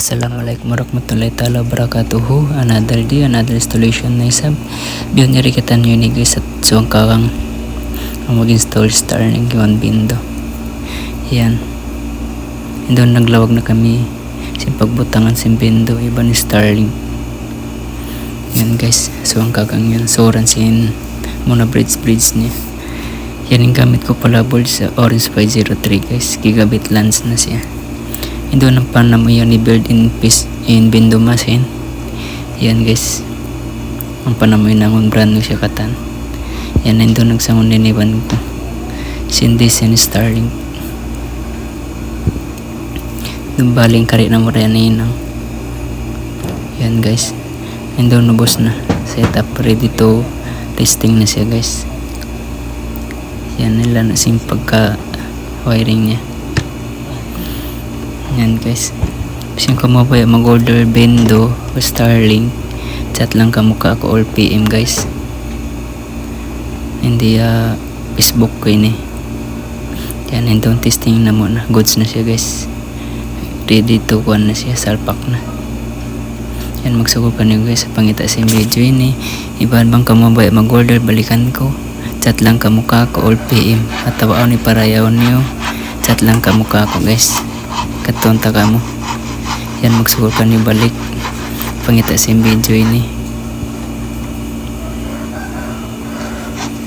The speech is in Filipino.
Assalamualaikum warahmatullahi taala wabarakatuh. Another day, another installation na isab. Biyon irikatan yun ni guys at suwang kakang ang mag-install star ng Giwan Bindo. Yan. Doon naglawag na kami sa pagbutangan sa Bindo iba ni Starlink. Yan guys, suwang kakang yun. Soran sin muna bridge niya. Yan yung gamit ko pala board sa Orange 503 guys. Gigabit lens na siya. Ito na pa naman yun i-build in Bindo machine. Yan guys. Ang panamoy namang brand new siya katan. Yan ito nagsangon niniban ko. Sindi sin Starlink. Baling kari na mo rin inang. Yan guys. Ito nubos na. Setup ready to testing na siya guys. Yan nila na sim pagka wiring niya. Yan guys. Kasi kung mo ba mag-order Bindo o Starlink, chat lang ka mukha ako or PM guys. Hindi Facebook ko ini. Yan itong testing na muna. Goods na siya guys. Ready to kuhan na siya. Salpak na. Yan magsuko ka niyo guys sa pangita sa video ini. Ibahan bang ka mo ba mag-order balikan ko. Chat lang ka mukha ko or PM. At tawa ni parayaw niyo. Chat lang ka mukha ko guys. Katonta ka mo. Yan magsuko ka niyo balik. Pangita sa video ini.